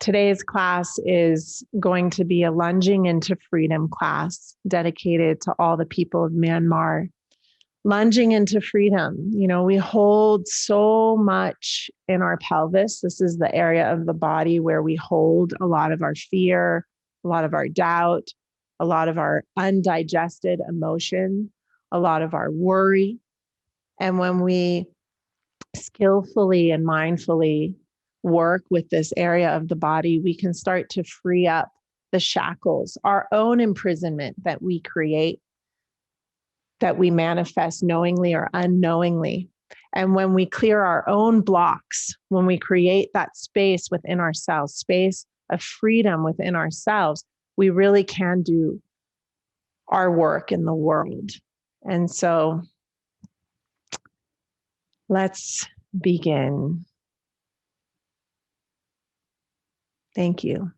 Today's class is going to be a lunging into freedom class dedicated to all the people of Myanmar. Lunging into freedom. You know, we hold so much in our pelvis. This is the area of the body where we hold a lot of our fear, a lot of our doubt, a lot of our undigested emotion, a lot of our worry. And when we skillfully and mindfully work with this area of the body, we can start to free up the shackles, our own imprisonment that we create, that we manifest knowingly or unknowingly. And when we clear our own blocks, when we create that space within ourselves, space of freedom within ourselves, we really can do our work in the world. And so let's begin. Thank you.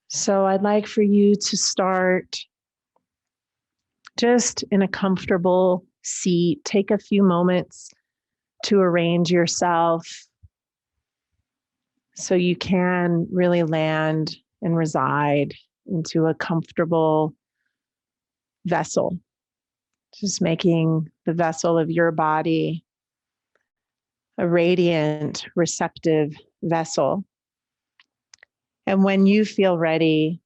So I'd like for you to start just in a comfortable seat. Take a few moments to arrange yourself so you can really land and reside into a comfortable vessel. Just making the vessel of your body a radiant, receptive vessel. And when you feel ready,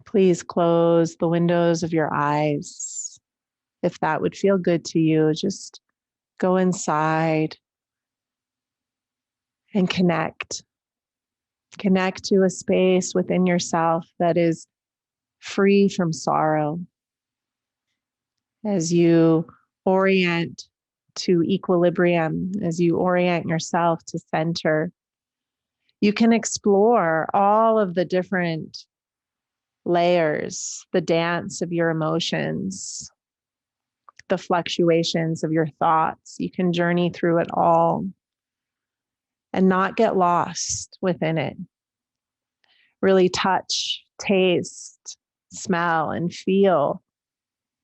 please close the windows of your eyes. If that would feel good to you, just go inside and connect. Connect to a space within yourself that is free from sorrow. As you orient to equilibrium, as you orient yourself to center, you can explore all of the different layers, the dance of your emotions, the fluctuations of your thoughts. You can journey through it all and not get lost within it. Really touch, taste, smell, and feel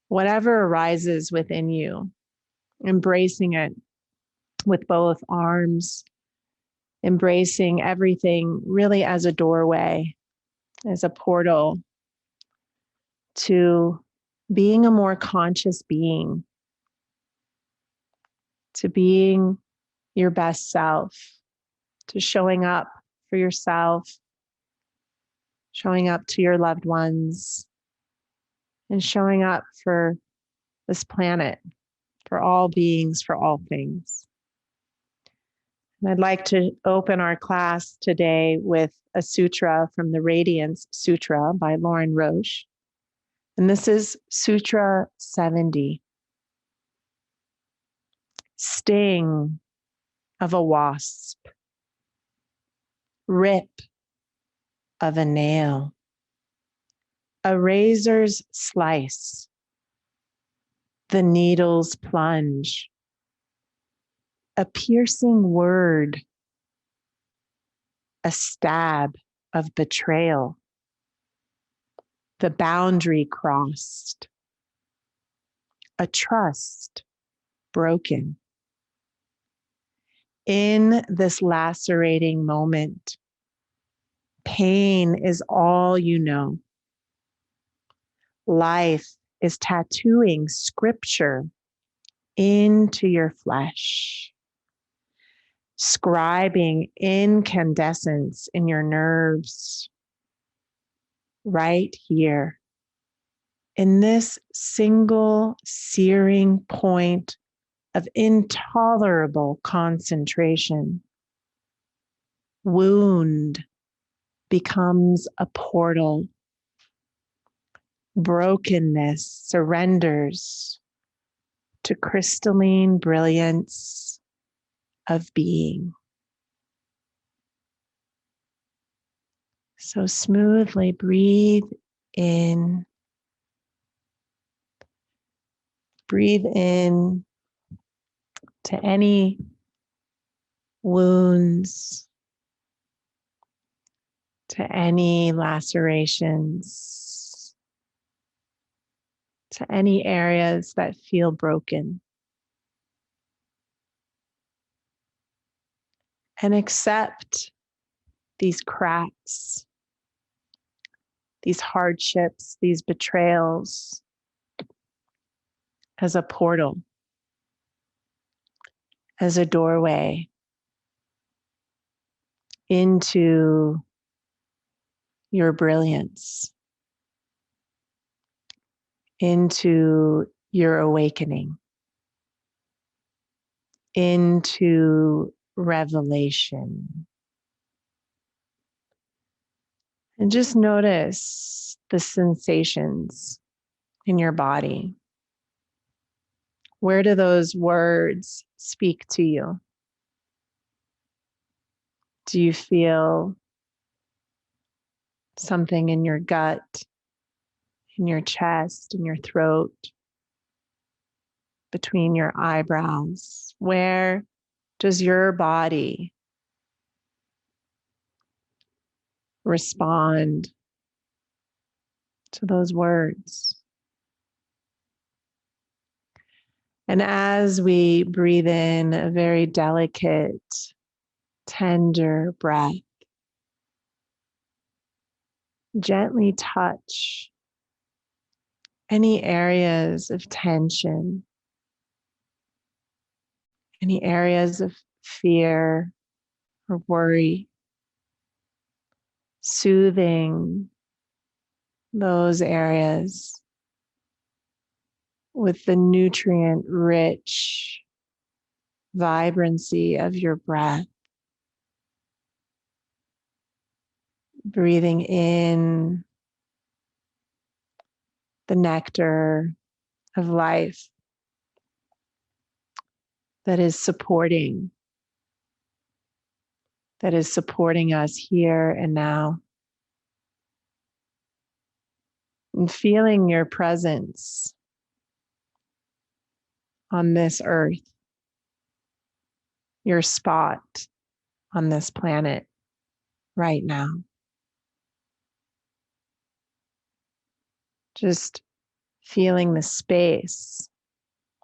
whatever arises within you, embracing it with both arms, embracing everything really as a doorway, as a portal to being a more conscious being, to being your best self, to showing up for yourself, showing up to your loved ones, and showing up for this planet, for all beings, for all things. And I'd like to open our class today with a sutra from the Radiance Sutra by Lauren Roche. And this is Sutra 70. Sting of a wasp, rip of a nail, a razor's slice, the needle's plunge, a piercing word, a stab of betrayal, the boundary crossed, a trust broken. In this lacerating moment, pain is all you know. Life is tattooing scripture into your flesh, scribing incandescence in your nerves, right here, in this single searing point of intolerable concentration. Wound becomes a portal. Brokenness surrenders to crystalline brilliance of being. So smoothly breathe in. Breathe in to any wounds, to any lacerations, to any areas that feel broken. and accept these cracks, these hardships, these betrayals as a portal, as a doorway into your brilliance, into your awakening, into revelation. And just notice the sensations in your body. Where do those words speak to you? Do you feel something in your gut, in your chest, in your throat, between your eyebrows? Where does your body respond to those words? And as we breathe in a very delicate, tender breath, gently touch any areas of tension, any areas of fear or worry, soothing those areas with the nutrient-rich vibrancy of your breath. Breathing in the nectar of life that is supporting us here and now. And feeling your presence on this earth, your spot on this planet right now. Just feeling the space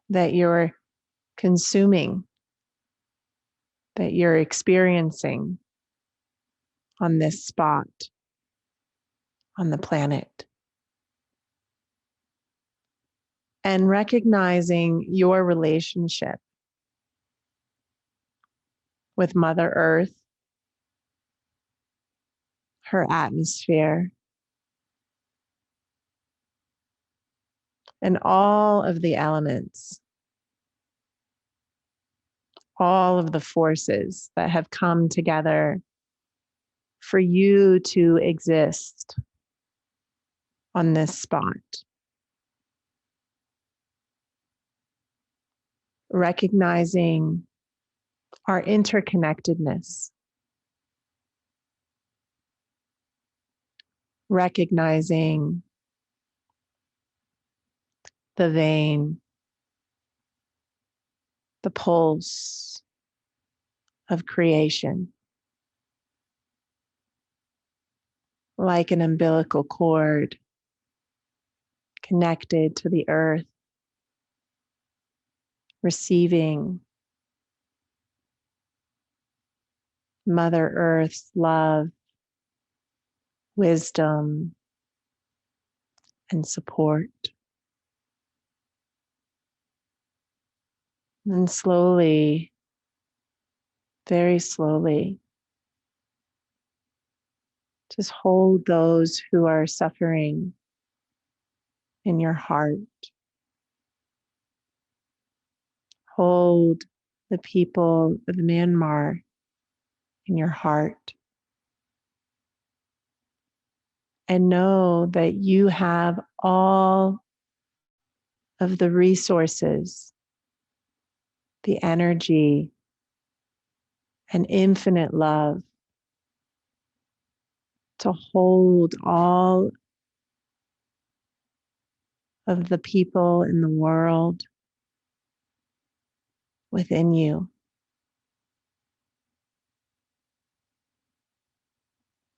that you're consuming, that you're experiencing on this spot on the planet. And recognizing your relationship with Mother Earth, her atmosphere, and all of the elements, all of the forces that have come together for you to exist on this spot. Recognizing our interconnectedness, recognizing the vein, the pulse of creation, like an umbilical cord connected to the earth, receiving Mother Earth's love, wisdom, and support. And slowly, very slowly, just hold those who are suffering in your heart. Hold the people of Myanmar in your heart. And know that you have all of the resources, the energy, and infinite love to hold all of the people in the world within you.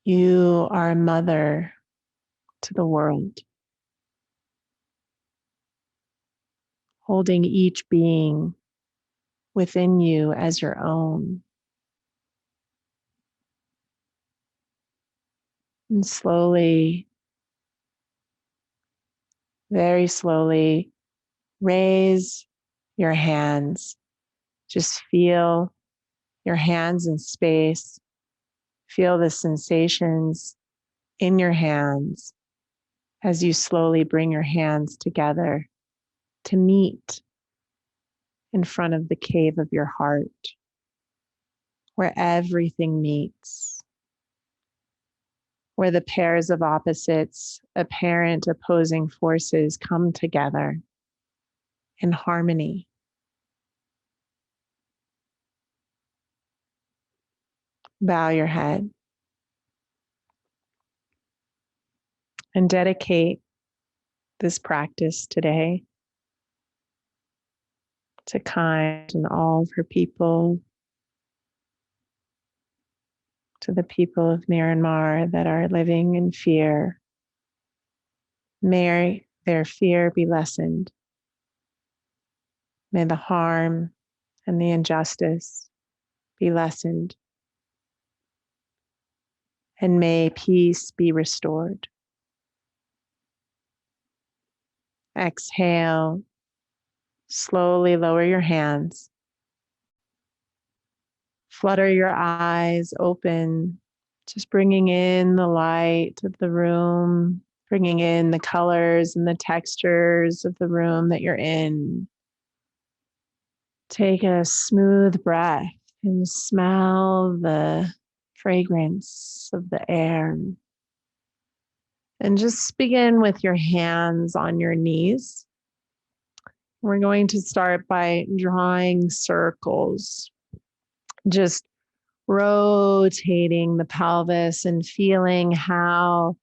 You are a mother to the world, holding each being within you as your own. And slowly, very slowly, raise your hands. Just feel your hands in space. Feel the sensations in your hands as you slowly bring your hands together to meet in front of the cave of your heart, where everything meets, where the pairs of opposites, apparent opposing forces come together in harmony. Bow your head and dedicate this practice today to kind and all of her people, to the people of Myanmar that are living in fear. May their fear be lessened. May the harm and the injustice be lessened. And may peace be restored. Exhale. Slowly lower your hands. Flutter your eyes open, just bringing in the light of the room, bringing in the colors and the textures of the room that you're in. Take a smooth breath and smell the fragrance of the air. And just begin with your hands on your knees. We're going to start by drawing circles, just rotating the pelvis and feeling how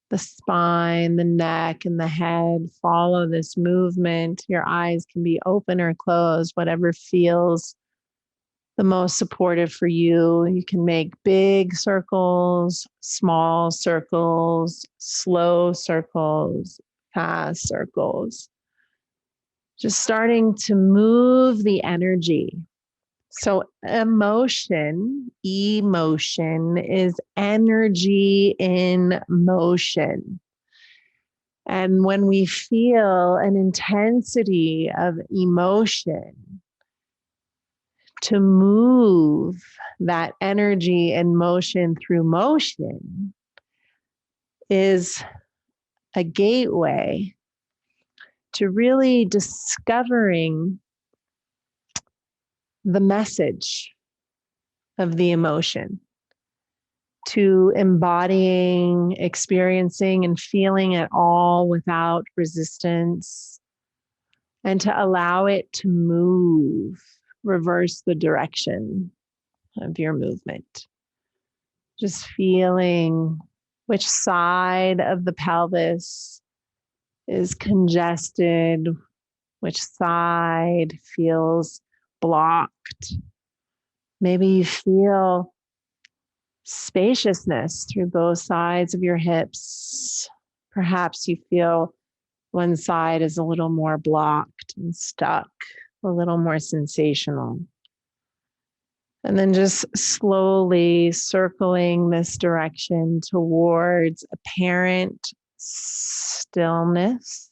the spine, the neck, and the head follow this movement. Your eyes can be open or closed, whatever feels the most supportive for you. You can make big circles, small circles, slow circles, fast circles. Just starting to move the energy. So emotion is energy in motion. And when we feel an intensity of emotion, to move that energy and motion through motion is a gateway to really discovering the message of the emotion, to embodying, experiencing, and feeling it all without resistance, and to allow it to move, reverse the direction of your movement. Just feeling which side of the pelvis is congested, which side feels blocked. Maybe you feel spaciousness through both sides of your hips. Perhaps you feel one side is a little more blocked and stuck, a little more sensational. And then just slowly circling this direction towards apparent stillness.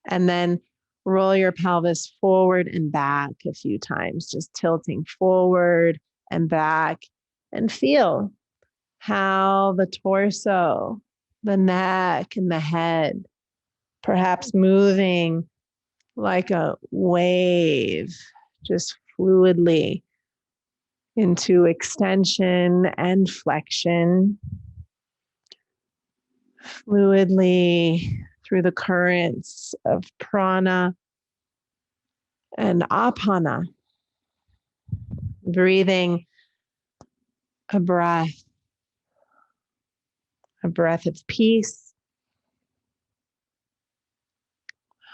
And then roll your pelvis forward and back a few times, just tilting forward and back, and feel how the torso, the neck, and the head, perhaps moving like a wave, just fluidly into extension and flexion, fluidly through the currents of prana and apana, breathing a breath of peace,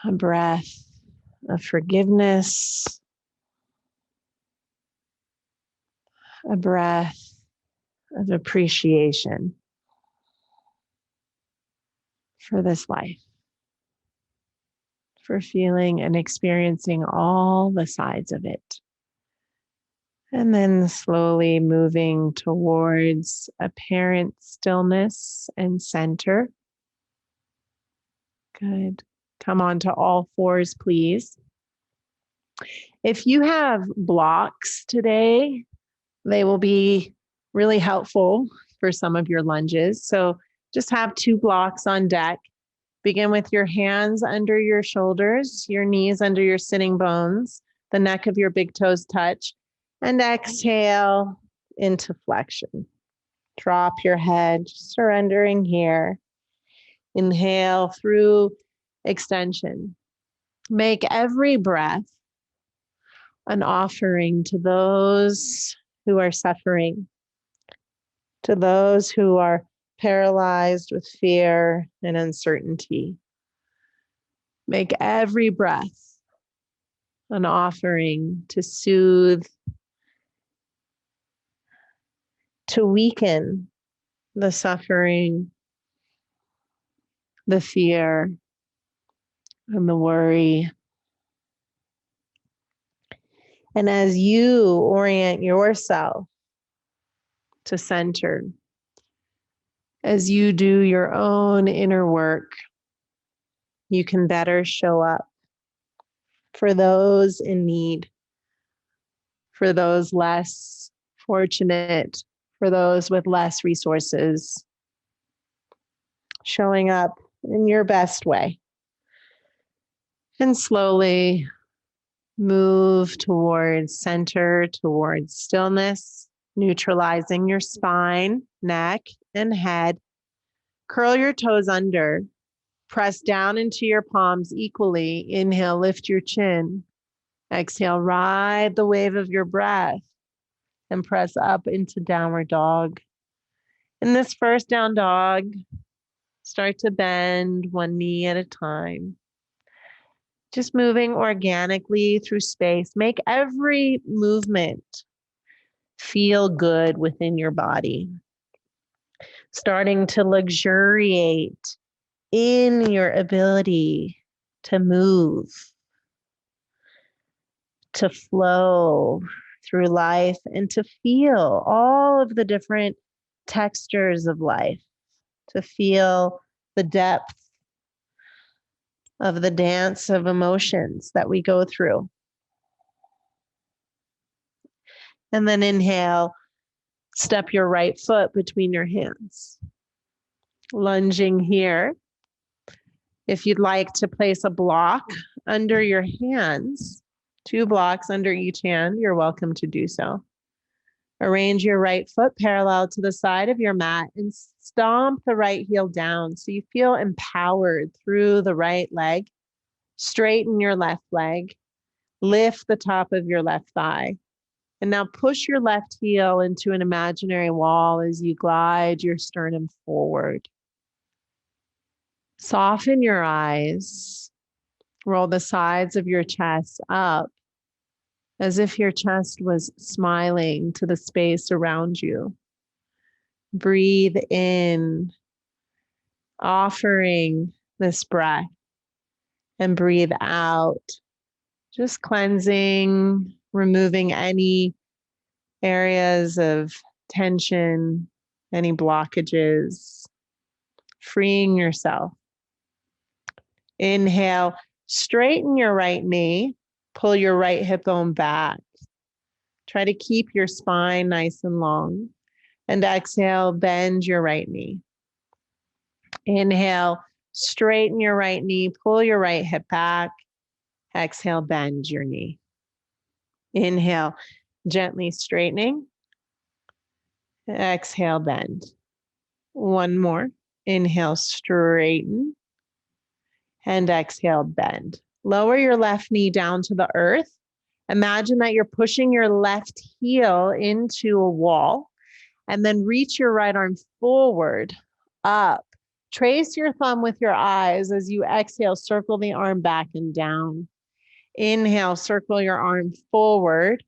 a breath of forgiveness, a breath of appreciation for this life, for feeling and experiencing all the sides of it. And then slowly moving towards apparent stillness and center. Good. Come on to all fours, please. If you have blocks today, they will be really helpful for some of your lunges. So just have 2 blocks on deck. Begin with your hands under your shoulders, your knees under your sitting bones, the neck of your big toes touch, and exhale into flexion. Drop your head, surrendering here. Inhale through extension. Make every breath an offering to those who are suffering, to those who are paralyzed with fear and uncertainty. Make every breath an offering to soothe, to weaken the suffering, the fear, and the worry. And as you orient yourself to center, as you do your own inner work, you can better show up for those in need, for those less fortunate, for those with less resources, showing up in your best way. And slowly move towards center, towards stillness, neutralizing your spine, neck, and head. Curl your toes under. Press down into your palms equally. Inhale, lift your chin. Exhale, ride the wave of your breath and press up into downward dog. In this first down dog, start to bend one knee at a time. Just moving organically through space. Make every movement feel good within your body. Starting to luxuriate in your ability to move, to flow through life, and to feel all of the different textures of life, to feel the depth of the dance of emotions that we go through. And then inhale, step your right foot between your hands. Lunging here. If you'd like to place a block under your hands, 2 blocks under each hand, you're welcome to do so. Arrange your right foot parallel to the side of your mat and stomp the right heel down so you feel empowered through the right leg. Straighten your left leg. Lift the top of your left thigh. And now push your left heel into an imaginary wall as you glide your sternum forward. Soften your eyes. Roll the sides of your chest up as if your chest was smiling to the space around you. Breathe in, offering this breath, and breathe out, just cleansing, removing any areas of tension, any blockages, freeing yourself. Inhale, straighten your right knee, pull your right hip bone back. Try to keep your spine nice and long. And exhale, bend your right knee. Inhale, straighten your right knee, pull your right hip back. Exhale, bend your knee. Inhale, gently straightening. Exhale, bend. One more. Inhale, straighten. And exhale, bend. Lower your left knee down to the earth. Imagine that you're pushing your left heel into a wall, and then reach your right arm forward, up. Trace your thumb with your eyes as you exhale, circle the arm back and down. Inhale, circle your arm forward,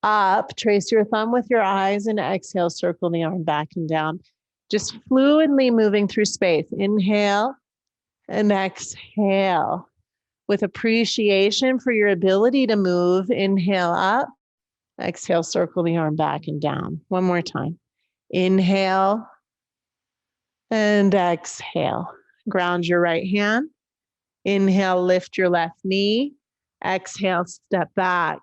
up. Trace your thumb with your eyes and exhale, circle the arm back and down. Just fluidly moving through space. Inhale and exhale. With appreciation for your ability to move, inhale up Exhale, circle the arm back and down. One more time. Inhale and exhale. Ground your right hand. Inhale, lift your left knee. Exhale, step back,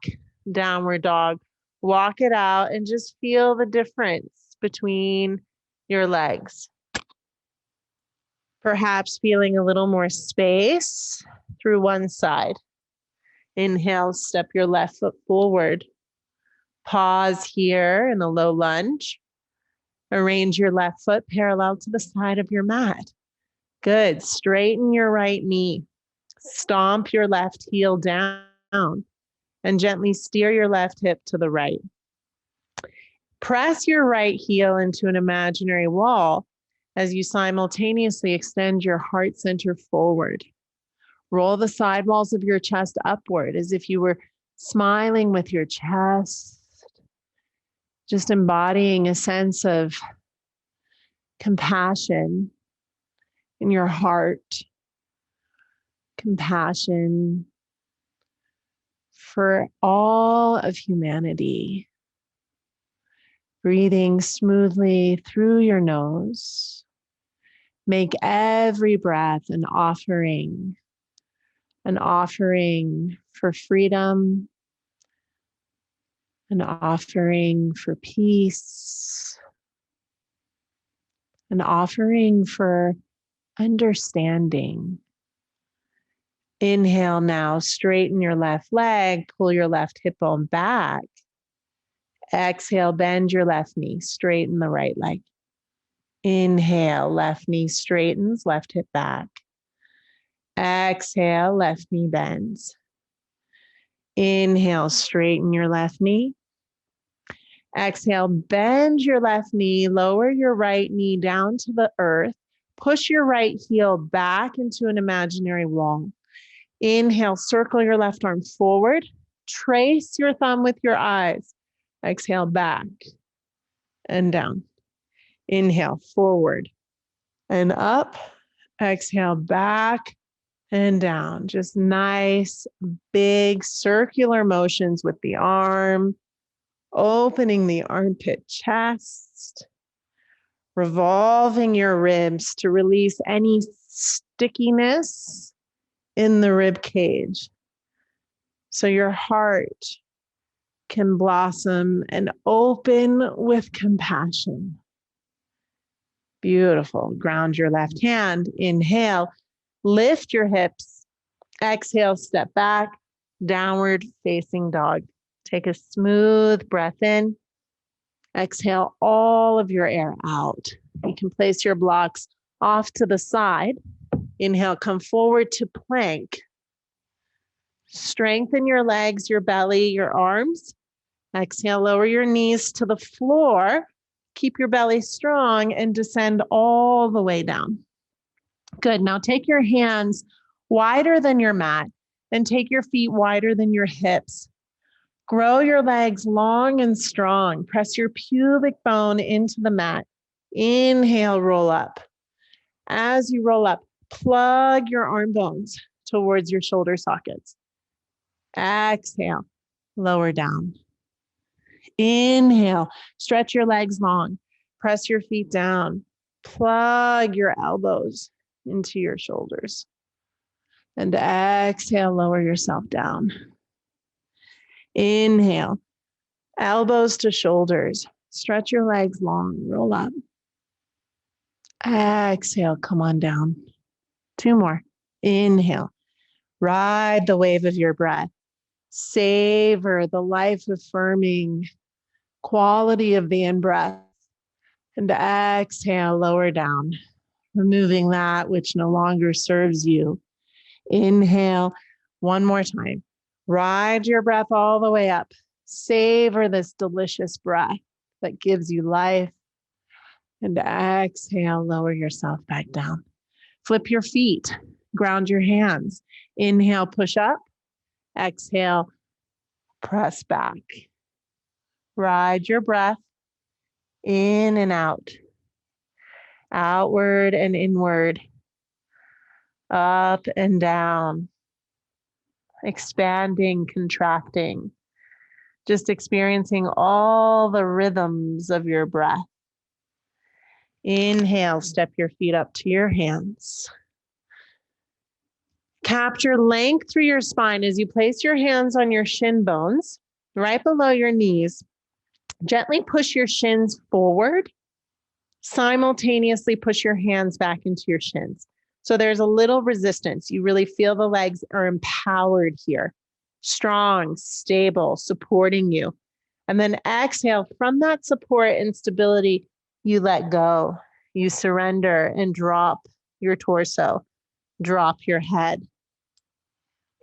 downward dog. Walk it out and just feel the difference between your legs. Perhaps feeling a little more space through one side. Inhale, step your left foot forward. Pause here in a low lunge. Arrange your left foot parallel to the side of your mat. Good. Straighten your right knee. Stomp your left heel down and gently steer your left hip to the right. Press your right heel into an imaginary wall as you simultaneously extend your heart center forward. Roll the side walls of your chest upward as if you were smiling with your chest, just embodying a sense of compassion in your heart, compassion for all of humanity. Breathing smoothly through your nose. Make every breath an offering for freedom, an offering for peace, an offering for understanding. Inhale now, straighten your left leg, pull your left hip bone back. Exhale, bend your left knee, straighten the right leg. Inhale, left knee straightens, left hip back. Exhale, left knee bends. Inhale, straighten your left knee. Exhale, bend your left knee, lower your right knee down to the earth. Push your right heel back into an imaginary wall. Inhale, circle your left arm forward. Trace your thumb with your eyes. Exhale, back and down. Inhale, forward and up. Exhale, back and down. Just nice, big circular motions with the arm, opening the armpit chest, revolving your ribs to release any stickiness in the rib cage, so your heart can blossom and open with compassion. Beautiful. Ground your left hand. Inhale, lift your hips. Exhale, step back, downward facing dog. Take a smooth breath in. Exhale all of your air out. You can place your blocks off to the side. Inhale, come forward to plank. Strengthen your legs, your belly, your arms. Exhale, lower your knees to the floor. Keep your belly strong and descend all the way down. Good. Now take your hands wider than your mat and take your feet wider than your hips. Grow your legs long and strong. Press your pubic bone into the mat. Inhale, roll up. As you roll up, plug your arm bones towards your shoulder sockets. Exhale, lower down. Inhale, stretch your legs long. Press your feet down. Plug your elbows into your shoulders. And exhale, lower yourself down. Inhale, elbows to shoulders. Stretch your legs long, roll up. Exhale, come on down. 2 more. Inhale, ride the wave of your breath. Savor the life-affirming quality of the in-breath. And exhale, lower down, removing that which no longer serves you. Inhale, one more time. Ride your breath all the way up. Savor this delicious breath that gives you life. And exhale, lower yourself back down. Flip your feet, ground your hands. Inhale, push up. Exhale, press back. Ride your breath in and out, outward and inward, up and down, expanding, contracting, Just experiencing all the rhythms of your breath. Inhale, step your feet up to your hands. Capture length through your spine as you place your hands on your shin bones, right below your knees. Gently push your shins forward. Simultaneously push your hands back into your shins. So there's a little resistance. You really feel the legs are empowered here. Strong, stable, supporting you. And then exhale from that support and stability, you let go. You surrender and drop your torso. Drop your head.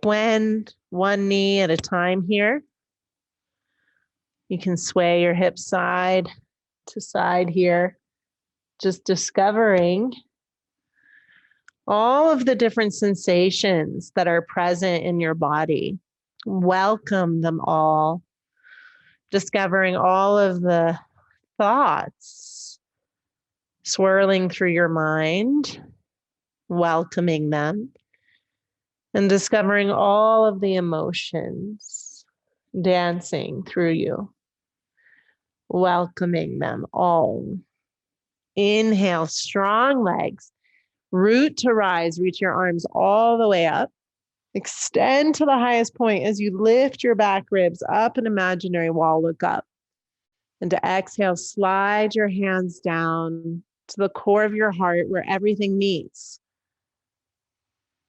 Bend one knee at a time here. You can sway your hips side to side here. Just discovering all of the different sensations that are present in your body. Welcome them all. Discovering all of the thoughts swirling through your mind, welcoming them, and discovering all of the emotions dancing through you, welcoming them all. Inhale, strong legs. Root to rise, reach your arms all the way up. Extend to the highest point as you lift your back ribs up an imaginary wall, look up. And to exhale, slide your hands down to the core of your heart where everything meets.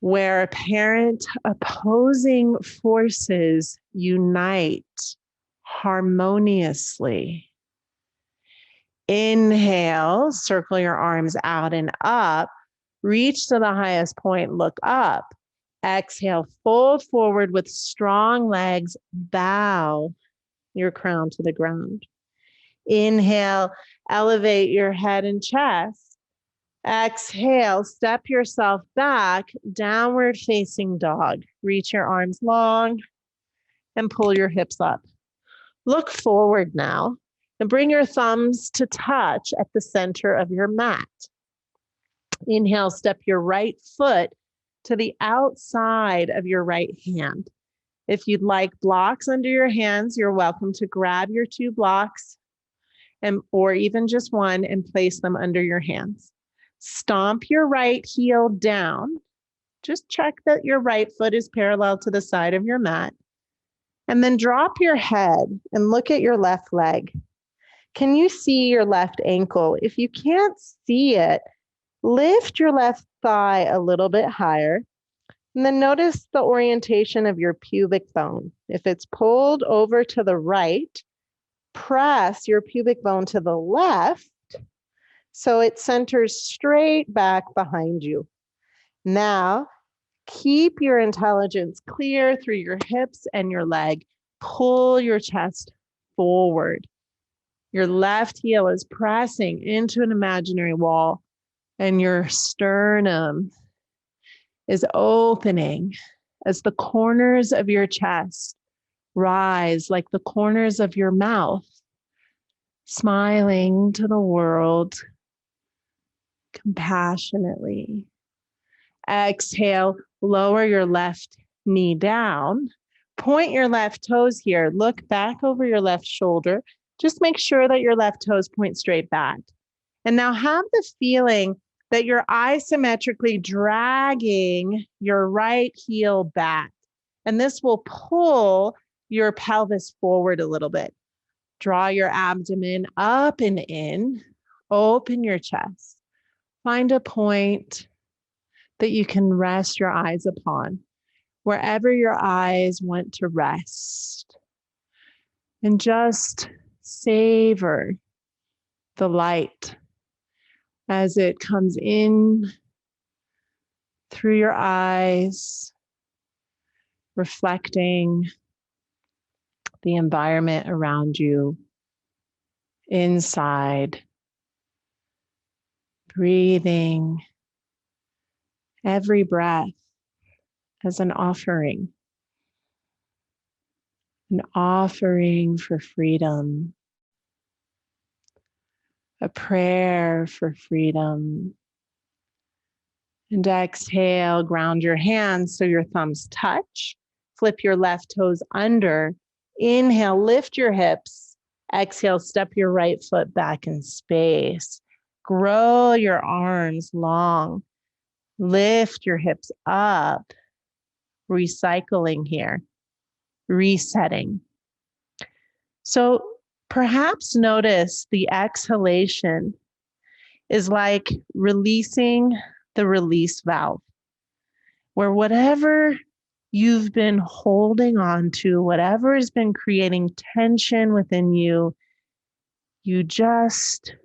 Where apparent opposing forces unite harmoniously. Inhale, circle your arms out and up. Reach to the highest point, look up. Exhale, fold forward with strong legs, bow your crown to the ground. Inhale, elevate your head and chest. Exhale, step yourself back, downward facing dog. Reach your arms long and pull your hips up. Look forward now and bring your thumbs to touch at the center of your mat. Inhale, step your right foot to the outside of your right hand. If you'd like blocks under your hands, you're welcome to grab your 2 blocks or even just one and place them under your hands. Stomp your right heel down. Just check that your right foot is parallel to the side of your mat. And then drop your head and look at your left leg. Can you see your left ankle? If you can't see it, lift your left thigh a little bit higher. And then notice the orientation of your pubic bone. If it's pulled over to the right, press your pubic bone to the left so it centers straight back behind you. Now, keep your intelligence clear through your hips and your leg. Pull your chest forward. Your left heel is pressing into an imaginary wall, and your sternum is opening as the corners of your chest rise like the corners of your mouth, smiling to the world compassionately. Exhale, lower your left knee down. Point your left toes here. Look back over your left shoulder. Just make sure that your left toes point straight back. And now have the feeling that you're isometrically dragging your right heel back. And this will pull your pelvis forward a little bit. Draw your abdomen up and in. Open your chest. Find a point that you can rest your eyes upon, wherever your eyes want to rest. And just savor the light as it comes in through your eyes, reflecting the environment around you, inside, breathing every breath as an offering for freedom, a prayer for freedom. And exhale, ground your hands so your thumbs touch. Flip your left toes under Inhale, lift your hips. Exhale, step your right foot back in space. Grow your arms long. Lift your hips up. Recycling here, resetting. So perhaps notice the exhalation is like releasing the release valve, where whatever you've been holding on to, whatever has been creating tension within you, you just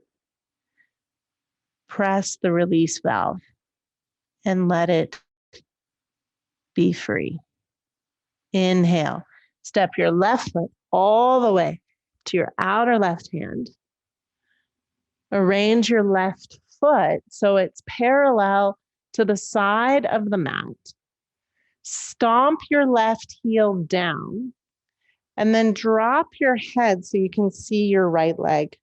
press the release valve and let it be free. Inhale, step your left foot all the way to your outer left hand. Arrange your left foot so it's parallel to the side of the mat. Stomp your left heel down and then drop your head so you can see your right leg.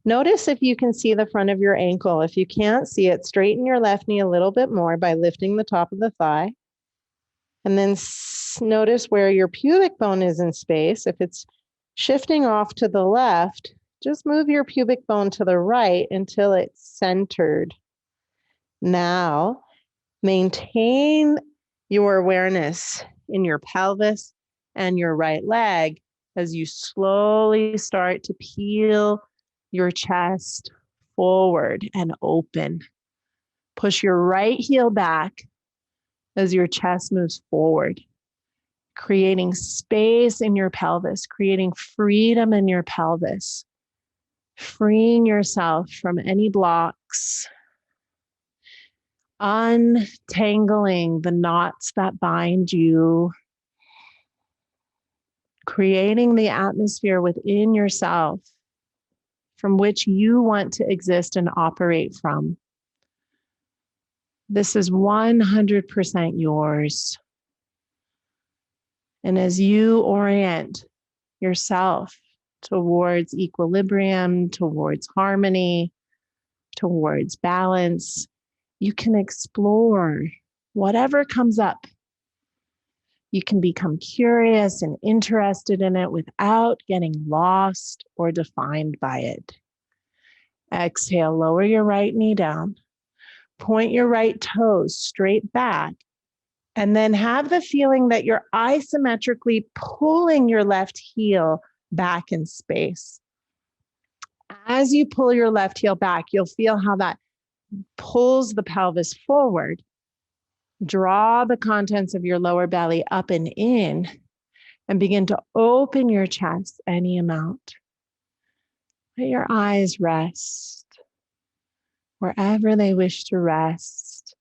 Notice if you can see the front of your ankle. If you can't see it, straighten your left knee a little bit more by lifting the top of the thigh. And then notice where your pubic bone is in space. If it's shifting off to the left, just move your pubic bone to the right until it's centered. Now, maintain your awareness in your pelvis and your right leg as you slowly start to peel your chest forward and open. Push your right heel back as your chest moves forward, creating space in your pelvis, creating freedom in your pelvis, freeing yourself from any blocks, untangling the knots that bind you, creating the atmosphere within yourself from which you want to exist and operate from. This is 100% yours. And as you orient yourself towards equilibrium, towards harmony, towards balance, you can explore whatever comes up. You can become curious and interested in it without getting lost or defined by it. Exhale, lower your right knee down. Point your right toes straight back. And then have the feeling that you're isometrically pulling your left heel back in space. As you pull your left heel back, you'll feel how that pulls the pelvis forward. Draw the contents of your lower belly up and in, and begin to open your chest any amount. Let your eyes rest wherever they wish to rest.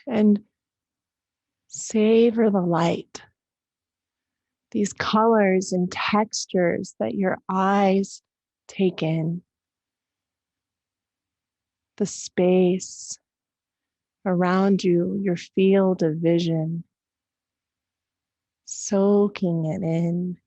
And savor the light, these colors and textures that your eyes take in, the space around you, your field of vision, soaking it in.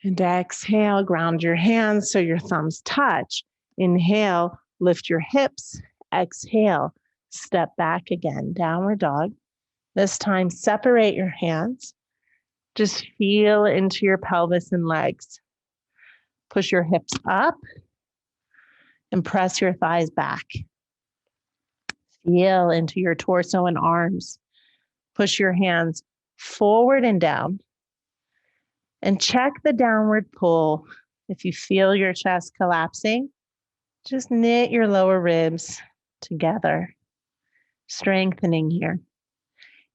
And exhale, ground your hands so your thumbs touch. Inhale, lift your hips. Exhale, step back again, downward dog. This time, separate your hands. Just feel into your pelvis and legs. Push your hips up and press your thighs back. Feel into your torso and arms. Push your hands forward and down. And check the downward pull. If you feel your chest collapsing, just knit your lower ribs together, strengthening here.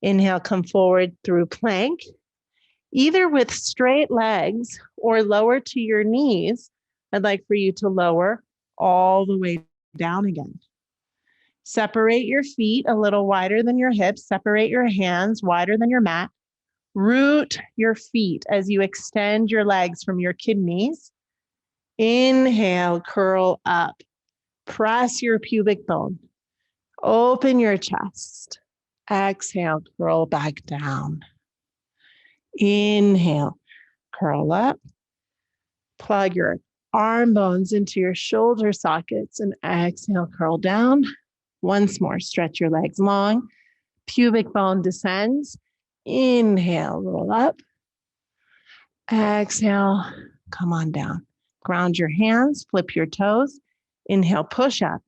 Inhale, come forward through plank, either with straight legs or lower to your knees. I'd like for you to lower all the way down again. Separate your feet a little wider than your hips. Separate your hands wider than your mat. Root your feet as you extend your legs from your kidneys. Inhale, curl up. Press your pubic bone. Open your chest. Exhale, curl back down. Inhale, curl up. Plug your arm bones into your shoulder sockets and exhale, curl down. Once more, stretch your legs long. Pubic bone descends. Inhale, roll up. Exhale, come on down. Ground your hands, flip your toes. Inhale, push up.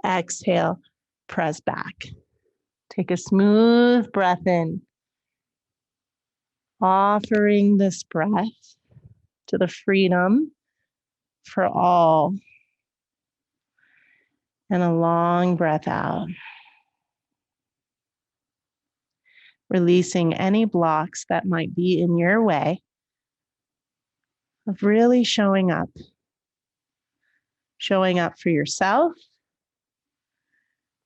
Exhale, press back. Take a smooth breath in. Offering this breath to the freedom for all. And a long breath out. Releasing any blocks that might be in your way of really showing up. Showing up for yourself,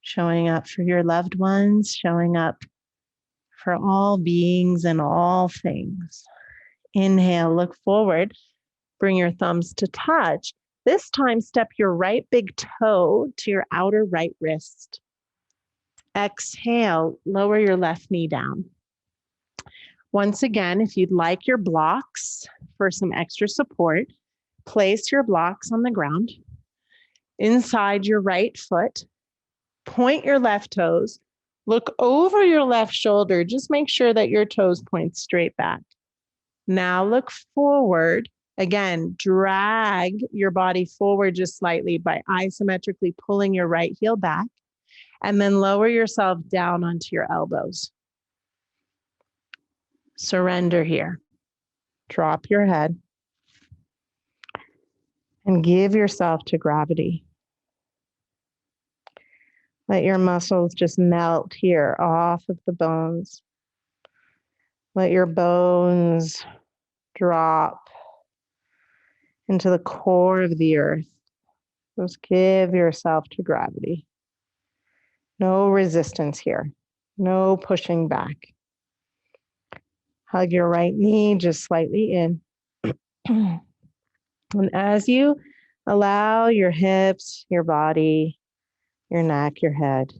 showing up for your loved ones, showing up for all beings and all things. Inhale, look forward, bring your thumbs to touch. This time, step your right big toe to your outer right wrist. Exhale, lower your left knee down. Once again, if you'd like your blocks for some extra support, place your blocks on the ground. Inside your right foot, point your left toes, look over your left shoulder, just make sure that your toes point straight back. Now look forward, again, drag your body forward just slightly by isometrically pulling your right heel back, and then lower yourself down onto your elbows. Surrender here. Drop your head and give yourself to gravity. Let your muscles just melt here off of the bones. Let your bones drop into the core of the earth. Just give yourself to gravity. No resistance here. No pushing back. Hug your right knee just slightly in. And as you allow your hips, your body, your neck, your head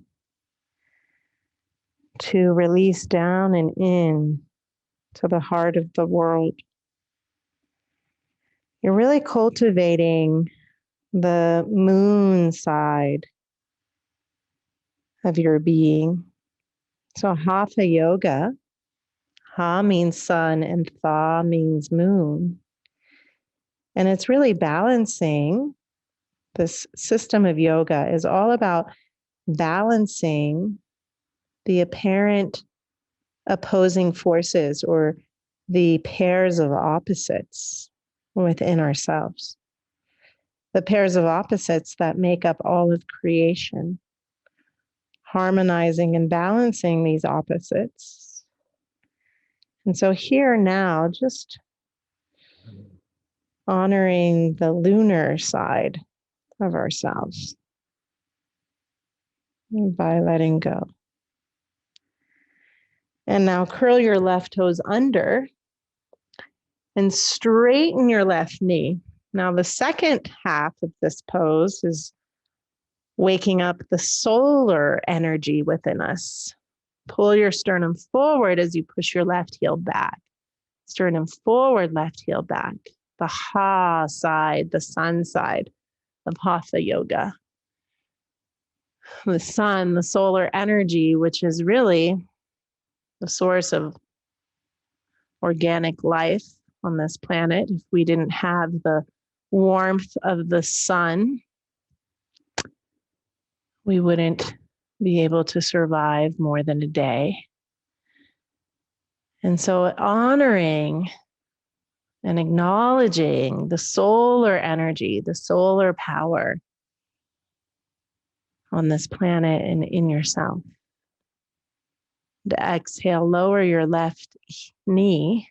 to release down and in to the heart of the world, you're really cultivating the moon side of your being. So Hatha Yoga, Ha means sun and Tha means moon. And it's really balancing. This system of yoga is all about balancing the apparent opposing forces or the pairs of opposites within ourselves. The pairs of opposites that make up all of creation. Harmonizing and balancing these opposites. And so here now, just honoring the lunar side of ourselves by letting go. And now curl your left toes under and straighten your left knee. Now the second half of this pose is waking up the solar energy within us. Pull your sternum forward as you push your left heel back. Sternum forward, left heel back. The Ha side, the sun side of Hatha Yoga. The sun, the solar energy, which is really the source of organic life on this planet. If we didn't have the warmth of the sun, we wouldn't be able to survive more than a day. And so honoring and acknowledging the solar energy, the solar power on this planet and in yourself. To exhale, lower your left knee,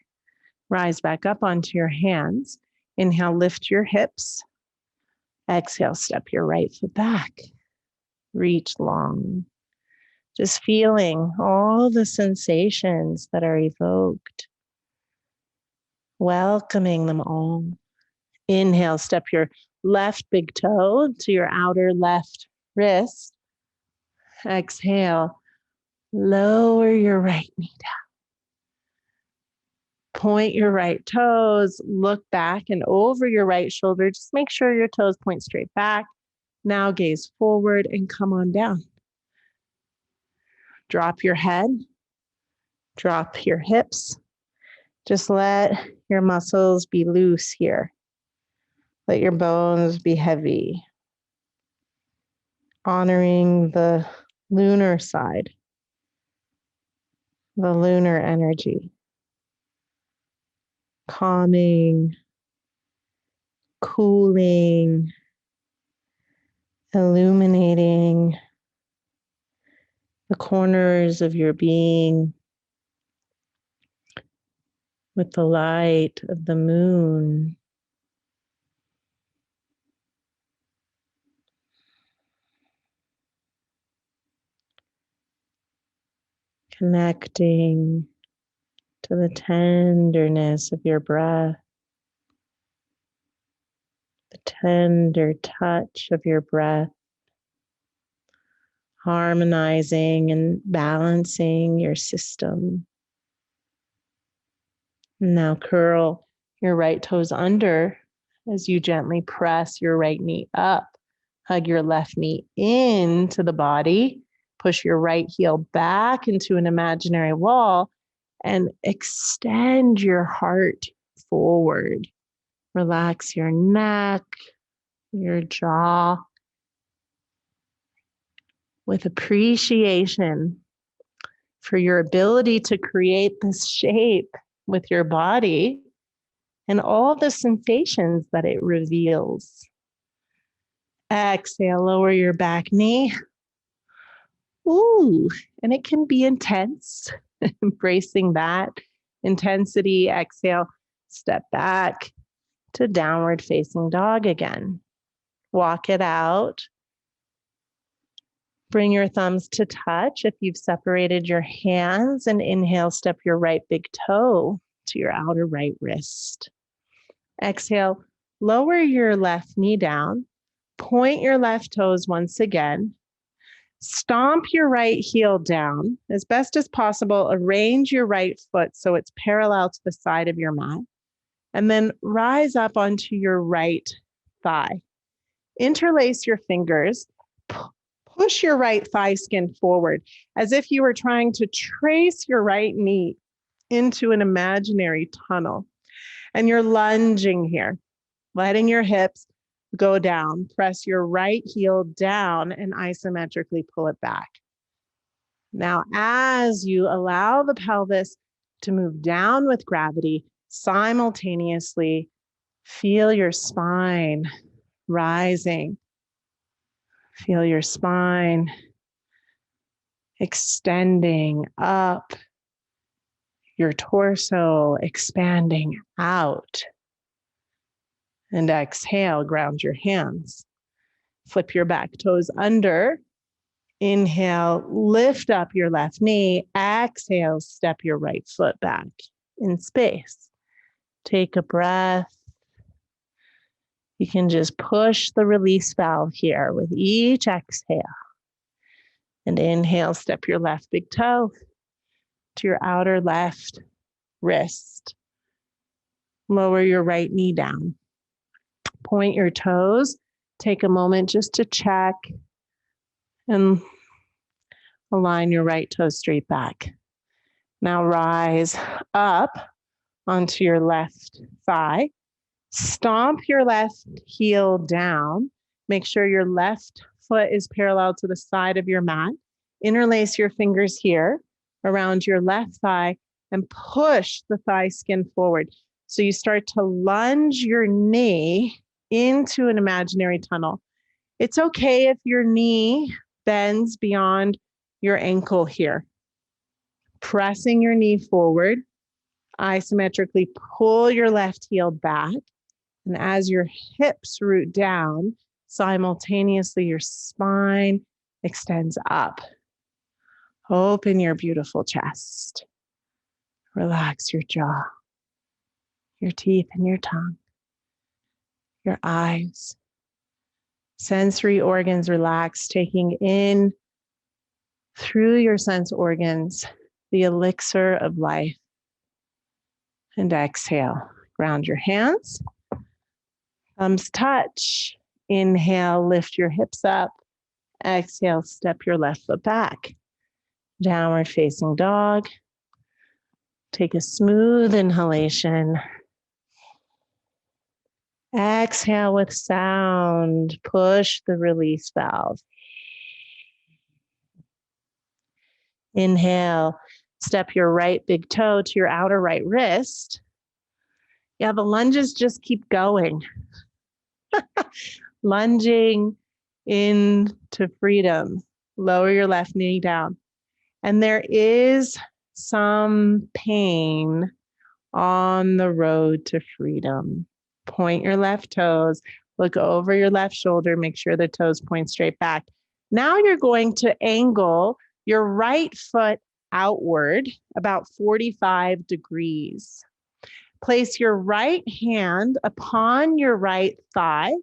rise back up onto your hands. Inhale, lift your hips. Exhale, step your right foot back. Reach long. Just feeling all the sensations that are evoked. Welcoming them all. Inhale, step your left big toe to your outer left wrist. Exhale, lower your right knee down. Point your right toes, look back and over your right shoulder. Just make sure your toes point straight back. Now gaze forward and come on down. Drop your head, drop your hips. Just let your muscles be loose here. Let your bones be heavy. Honoring the lunar side, the lunar energy. Calming, cooling, illuminating the corners of your being with the light of the moon. Connecting to the tenderness of your breath, the tender touch of your breath, harmonizing and balancing your system. Now curl your right toes under as you gently press your right knee up. Hug your left knee into the body. Push your right heel back into an imaginary wall and extend your heart forward. Relax your neck, your jaw with appreciation for your ability to create this shape with your body and all the sensations that it reveals. Exhale, lower your back knee. Ooh, and it can be intense. Embracing that intensity. Exhale, step back to downward facing dog again. Walk it out. Bring your thumbs to touch if you've separated your hands, and inhale, step your right big toe to your outer right wrist. Exhale, lower your left knee down. Point your left toes once again. Stomp your right heel down as best as possible. Arrange your right foot so it's parallel to the side of your mat. And then rise up onto your right thigh. Interlace your fingers. Push your right thigh skin forward as if you were trying to trace your right knee into an imaginary tunnel. And you're lunging here, letting your hips go down. Press your right heel down and isometrically pull it back. Now, as you allow the pelvis to move down with gravity, simultaneously feel your spine rising. Feel your spine extending up, your torso expanding out. And exhale, ground your hands. Flip your back toes under. Inhale, lift up your left knee. Exhale, step your right foot back in space. Take a breath. You can just push the release valve here with each exhale. And inhale, step your left big toe to your outer left wrist. Lower your right knee down. Point your toes. Take a moment just to check and align your right toe straight back. Now rise up onto your left thigh. Stomp your left heel down. Make sure your left foot is parallel to the side of your mat. Interlace your fingers here around your left thigh and push the thigh skin forward. So you start to lunge your knee into an imaginary tunnel. It's okay if your knee bends beyond your ankle here. Pressing your knee forward, isometrically pull your left heel back. And as your hips root down, simultaneously your spine extends up. Open your beautiful chest. Relax your jaw, your teeth and your tongue, your eyes. Sensory organs relax, taking in through your sense organs the elixir of life. And exhale, ground your hands. Thumbs touch. Inhale, lift your hips up. Exhale, step your left foot back. Downward facing dog. Take a smooth inhalation. Exhale with sound. Push the release valve. Inhale. Step your right big toe to your outer right wrist. Yeah, the lunges just keep going. Lunging into freedom. Lower your left knee down. And there is some pain on the road to freedom. Point your left toes. Look over your left shoulder. Make sure the toes point straight back. Now you're going to angle your right foot outward about 45 degrees. Place your right hand upon your right thigh,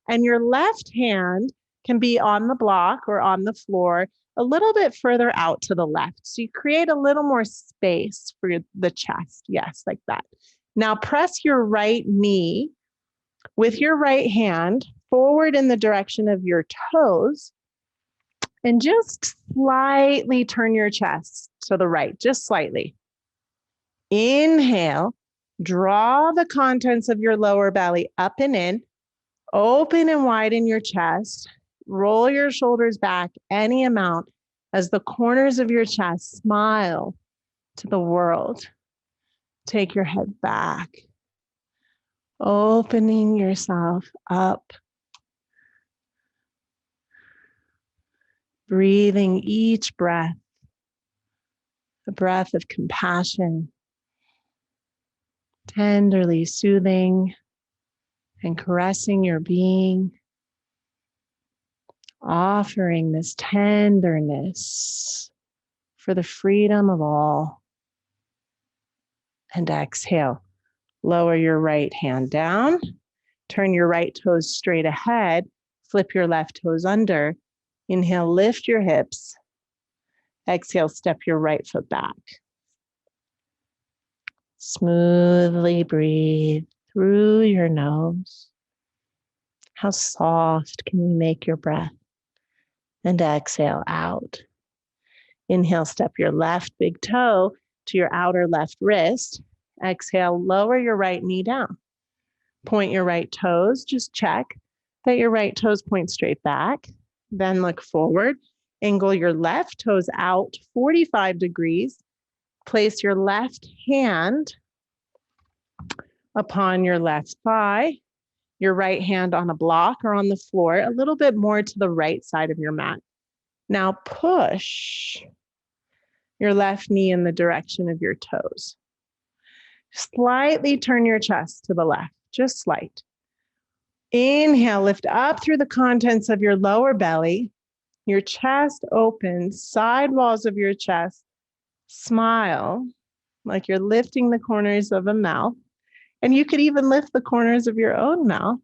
and your left hand can be on the block or on the floor a little bit further out to the left. So you create a little more space for the chest. Yes, like that. Now press your right knee with your right hand forward in the direction of your toes, and just slightly turn your chest to the right, just slightly. Inhale, draw the contents of your lower belly up and in, open and widen your chest, roll your shoulders back any amount as the corners of your chest smile to the world. Take your head back, opening yourself up. Breathing each breath, a breath of compassion, tenderly soothing and caressing your being, offering this tenderness for the freedom of all. And exhale, lower your right hand down, turn your right toes straight ahead, flip your left toes under. Inhale, lift your hips. Exhale, step your right foot back. Smoothly breathe through your nose. How soft can we make your breath? And exhale out. Inhale, step your left big toe to your outer left wrist. Exhale, lower your right knee down. Point your right toes. Just check that your right toes point straight back. Then look forward. Angle your left toes out 45 degrees. Place your left hand upon your left thigh, your right hand on a block or on the floor, a little bit more to the right side of your mat. Now push your left knee in the direction of your toes. Slightly turn your chest to the left, just slight. Inhale, lift up through the contents of your lower belly. Your chest opens, side walls of your chest. Smile like you're lifting the corners of a mouth. And you could even lift the corners of your own mouth.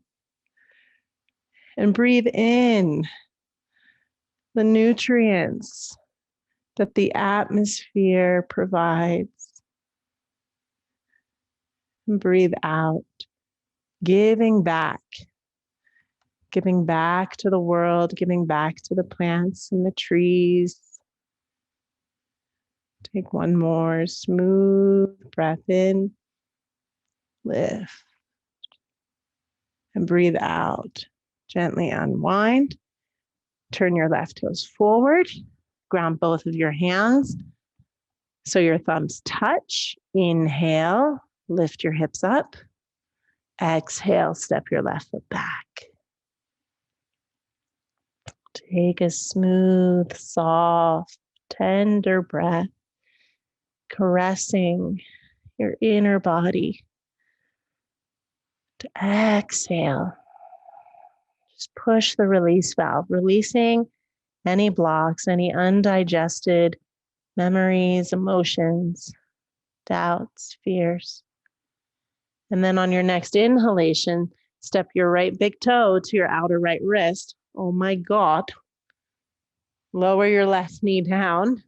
And breathe in the nutrients that the atmosphere provides. And breathe out, giving back to the world, giving back to the plants and the trees. Take one more smooth breath in, lift, and breathe out. Gently unwind. Turn your left toes forward. Ground both of your hands so your thumbs touch. Inhale, lift your hips up. Exhale, step your left foot back. Take a smooth, soft, tender breath, caressing your inner body. To exhale, just push the release valve, releasing any blocks, any undigested memories, emotions, doubts, fears. And then on your next inhalation, step your right big toe to your outer right wrist. Oh my God. Lower your left knee down.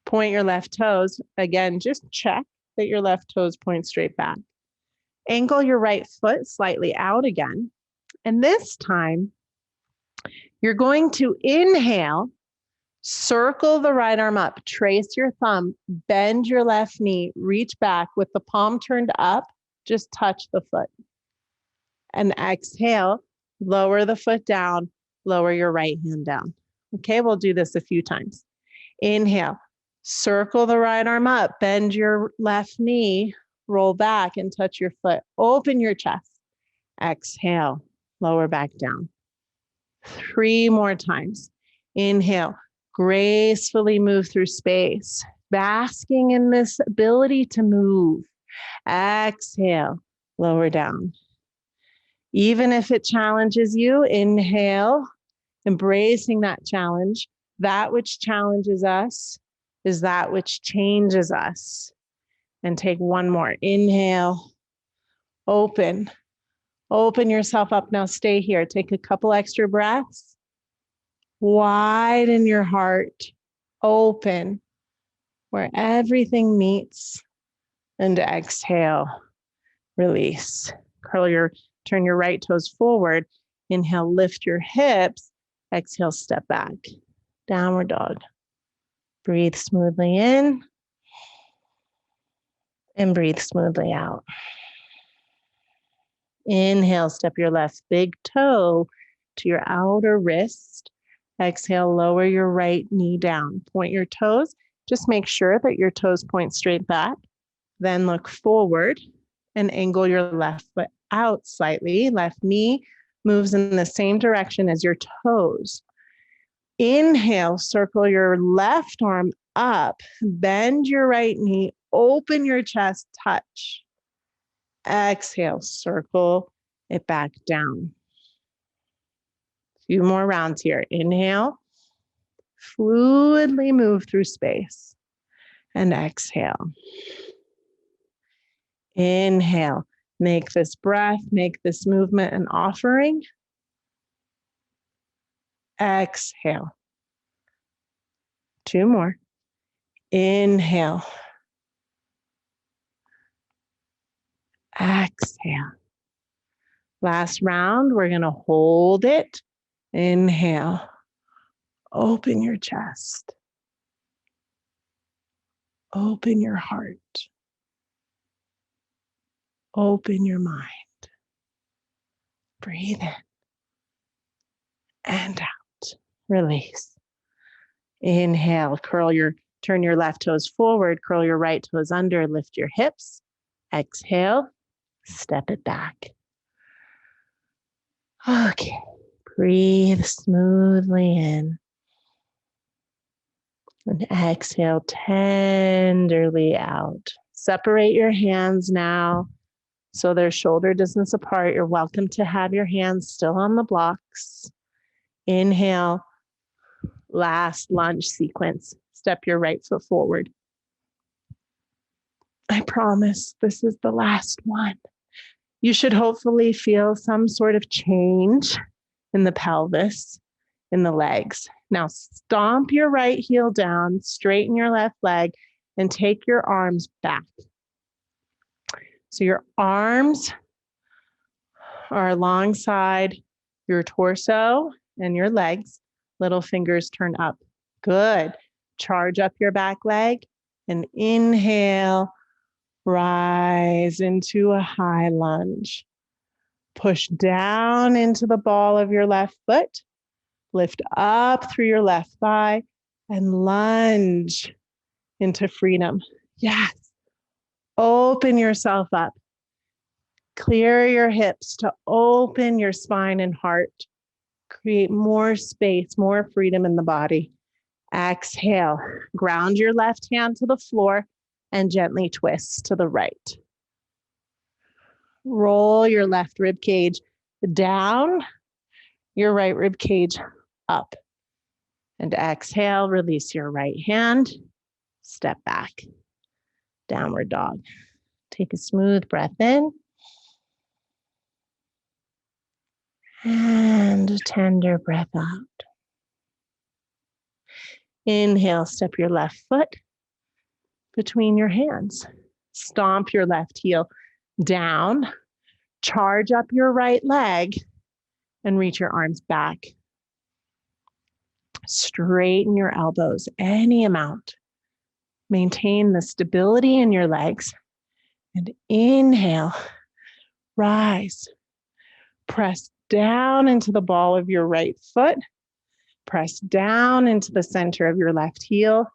Point your left toes. Again, just check that your left toes point straight back. Angle your right foot slightly out again. And this time, you're going to inhale Circle the right arm up, trace your thumb, bend your left knee, reach back with the palm turned up, just touch the foot. And exhale, lower the foot down, lower your right hand down. Okay, we'll do this a few times. Inhale, circle the right arm up, bend your left knee, roll back and touch your foot. Open your chest. Exhale, lower back down. 3 more times. Inhale, gracefully move through space, basking in this ability to move. Exhale, lower down. Even if it challenges you, inhale, embracing that challenge. That which challenges us is that which changes us. And take one more. Inhale, open. Open yourself up. Now stay here. Take a couple extra breaths. Widen your heart. Open where everything meets. And exhale, release. Turn your right toes forward. Inhale, lift your hips. Exhale, step back. Downward dog. Breathe smoothly in. And breathe smoothly out. Inhale, step your left big toe to your outer wrist. Exhale, lower your right knee down. Point your toes. Just make sure that your toes point straight back. Then look forward and angle your left foot out slightly. Left knee moves in the same direction as your toes. Inhale, circle your left arm up. Bend your right knee. Open your chest, touch. Exhale, circle it back down. A few more rounds here. Inhale, fluidly move through space. And exhale. Inhale, make this breath, make this movement an offering. Exhale. 2 more. Inhale. Exhale. Last round, we're going to hold it. Inhale. Open your chest. Open your heart. Open your mind. Breathe in and out. Release. Inhale. Turn your left toes forward. Curl your right toes under. Lift your hips. Exhale. Step it back. Okay. Breathe smoothly in. And exhale tenderly out. Separate your hands now so they're shoulder distance apart. You're welcome to have your hands still on the blocks. Inhale. Last lunge sequence. Step your right foot forward. I promise this is the last one. You should hopefully feel some sort of change in the pelvis, in the legs. Now stomp your right heel down, straighten your left leg, and take your arms back. So your arms are alongside your torso and your legs. Little fingers turn up. Good. Charge up your back leg and inhale. Rise into a high lunge. Push down into the ball of your left foot. Lift up through your left thigh and lunge into freedom. Yes. Open yourself up. Clear your hips to open your spine and heart. Create more space, more freedom in the body. Exhale. Ground your left hand to the floor and gently twist to the right. Roll your left rib cage down, your right rib cage up. And exhale, release your right hand, step back, downward dog. Take a smooth breath in. And a tender breath out. Inhale, step your left foot between your hands. Stomp your left heel down. Charge up your right leg and reach your arms back. Straighten your elbows, any amount. Maintain the stability in your legs. And inhale, rise. Press down into the ball of your right foot. Press down into the center of your left heel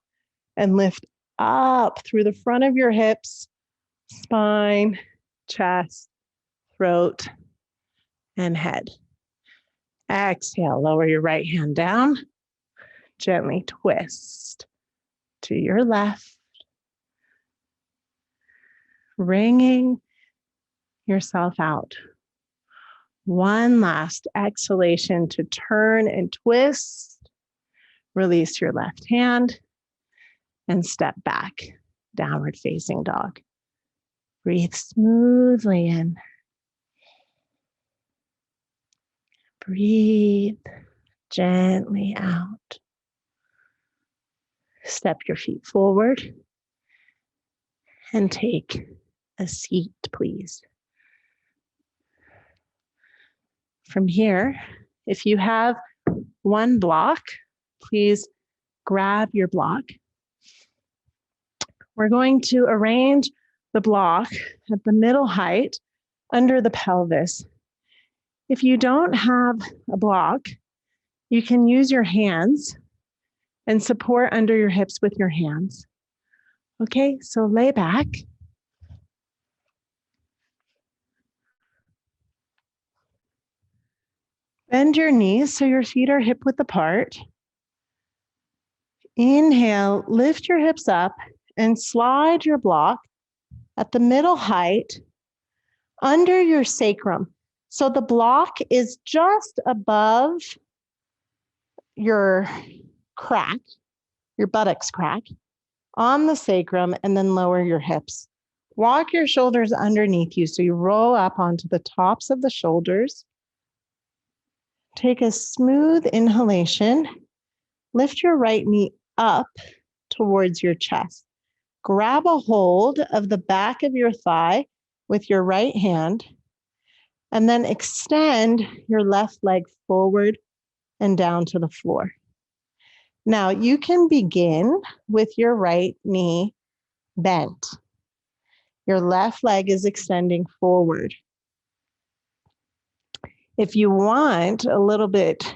and lift up through the front of your hips, spine, chest, throat, and head. Exhale, lower your right hand down. Gently twist to your left, wringing yourself out. One last exhalation to turn and twist. Release your left hand and step back, downward facing dog. Breathe smoothly in. Breathe gently out. Step your feet forward and take a seat, please. From here, if you have one block, please grab your block. We're going to arrange the block at the middle height under the pelvis. If you don't have a block, you can use your hands and support under your hips with your hands. Okay, so lay back. Bend your knees so your feet are hip width apart. Inhale, lift your hips up and slide your block at the middle height under your sacrum. So the block is just above your crack, your buttocks crack, on the sacrum, and then lower your hips. Walk your shoulders underneath you so you roll up onto the tops of the shoulders. Take a smooth inhalation. Lift your right knee up towards your chest. Grab a hold of the back of your thigh with your right hand, and then extend your left leg forward and down to the floor. Now you can begin with your right knee bent. Your left leg is extending forward. If you want a little bit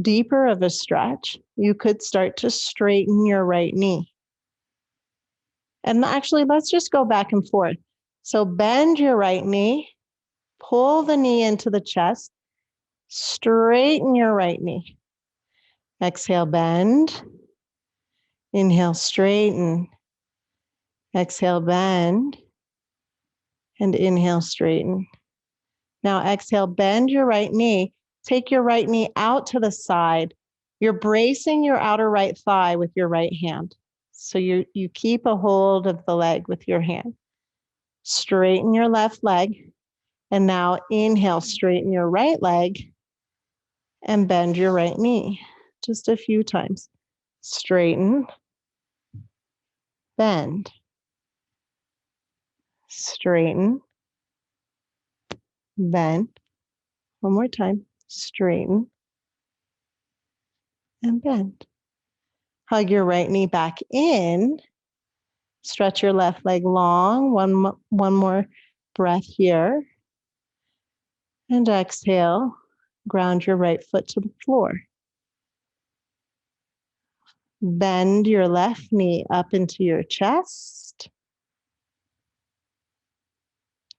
deeper of a stretch, you could start to straighten your right knee. And actually, let's just go back and forth. So bend your right knee, pull the knee into the chest, straighten your right knee. Exhale, bend. Inhale, straighten. Exhale, bend. And inhale, straighten. Now exhale, bend your right knee. Take your right knee out to the side. You're bracing your outer right thigh with your right hand. So you keep a hold of the leg with your hand. Straighten your left leg. And now inhale, straighten your right leg and bend your right knee. Just a few times. Straighten, bend. Straighten, bend. One more time. Straighten and bend. Hug your right knee back in. Stretch your left leg long. One more breath here. And exhale. Ground your right foot to the floor. Bend your left knee up into your chest.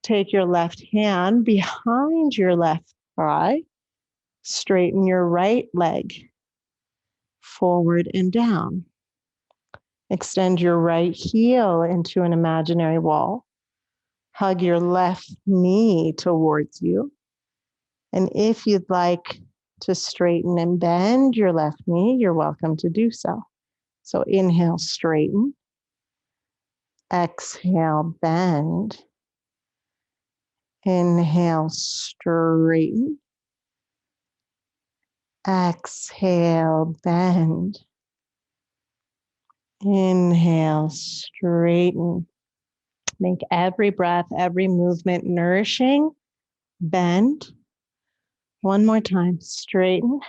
Take your left hand behind your left thigh. Straighten your right leg forward and down. Extend your right heel into an imaginary wall. Hug your left knee towards you. And if you'd like to straighten and bend your left knee, you're welcome to do so. So inhale, straighten. Exhale, bend. Inhale, straighten. Exhale, bend. Inhale, straighten. Make every breath, every movement nourishing. Bend. One more time. Straighten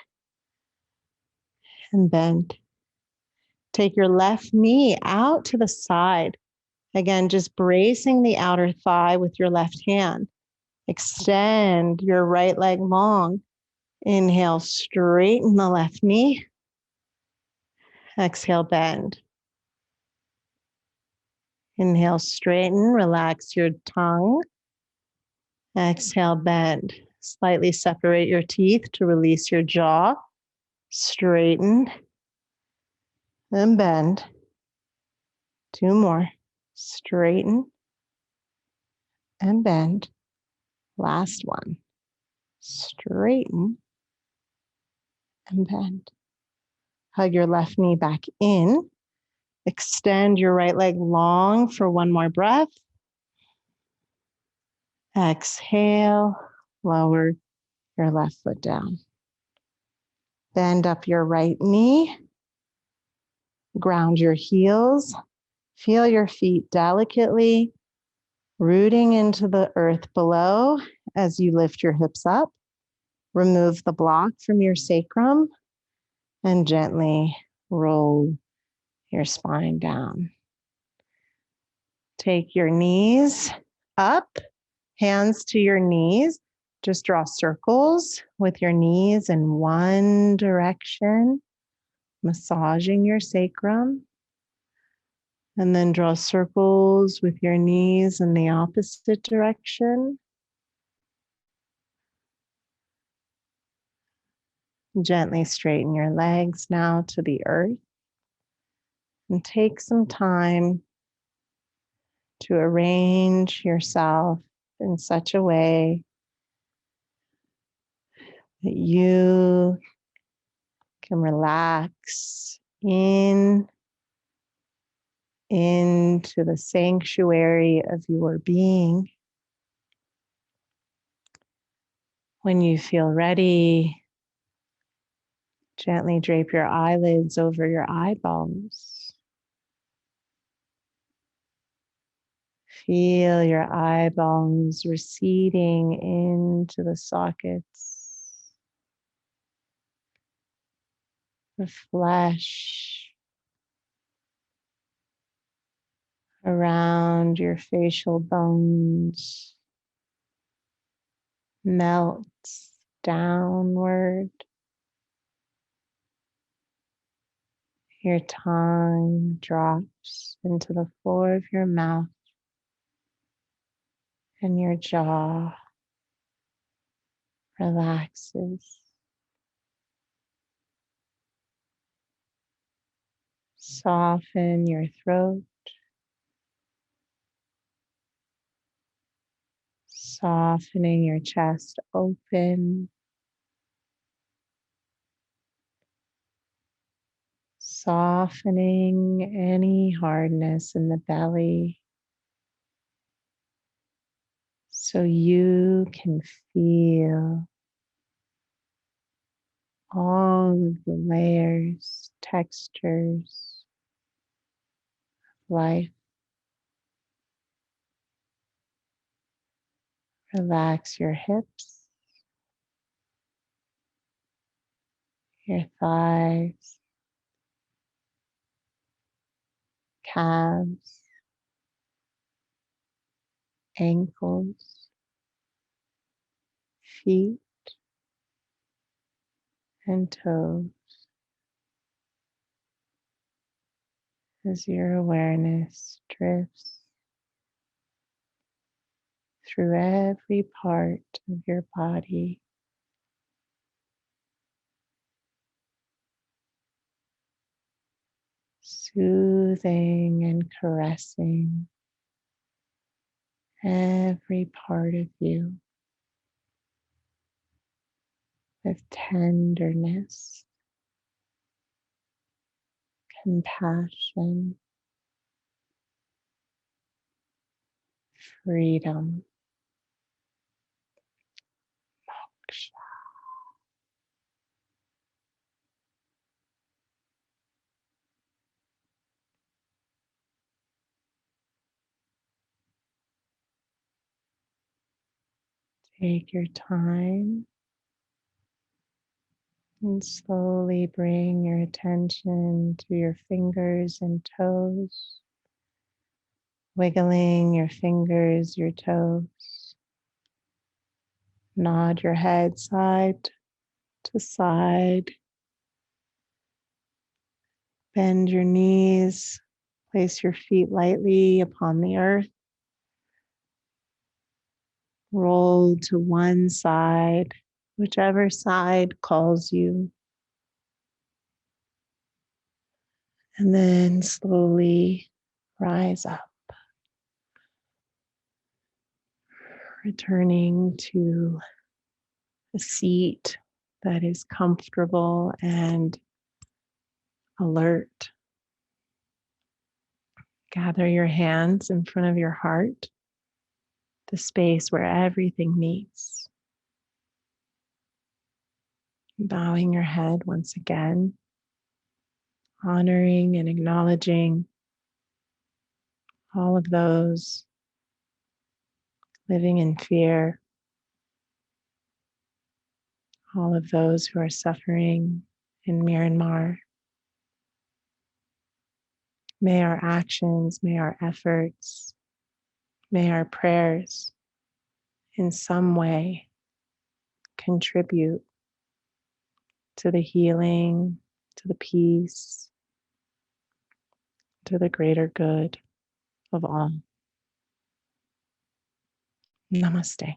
and bend. Take your left knee out to the side. Again, just bracing the outer thigh with your left hand. Extend your right leg long. Inhale, straighten the left knee. Exhale, bend. Inhale, straighten, relax your tongue. Exhale, bend. Slightly separate your teeth to release your jaw. Straighten and bend. Two more. Straighten and bend. Last one. Straighten and bend. Hug your left knee back in. Extend your right leg long for one more breath. Exhale, lower your left foot down. Bend up your right knee. Ground your heels. Feel your feet delicately rooting into the earth below as you lift your hips up. Remove the block from your sacrum and gently roll your spine down. Take your knees up, hands to your knees. Just draw circles with your knees in one direction, massaging your sacrum. And then draw circles with your knees in the opposite direction. Gently straighten your legs now to the earth. And take some time to arrange yourself in such a way that you can relax into the sanctuary of your being. When you feel ready, gently drape your eyelids over your eyeballs. Feel your eyeballs receding into the sockets. The flesh around your facial bones melts downward. Your tongue drops into the floor of your mouth, and your jaw relaxes. Soften your throat. Softening your chest open. Softening any hardness in the belly so you can feel all of the layers, textures of life. Relax your hips, your thighs, calves, ankles, feet, and toes as your awareness drifts through every part of your body, soothing and caressing every part of you with tenderness, compassion, freedom. Take your time And slowly bring your attention to your fingers and toes, wiggling your fingers, your toes. Nod your head side to side. Bend your knees. Place your feet lightly upon the earth. Roll to one side, whichever side calls you. And then slowly rise up, returning to a seat that is comfortable and alert. Gather your hands in front of your heart, the space where everything meets. Bowing your head once again, honoring and acknowledging all of those living in fear, all of those who are suffering in Myanmar. May our actions, may our efforts, may our prayers in some way contribute to the healing, to the peace, to the greater good of all. Namaste.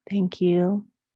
Thank you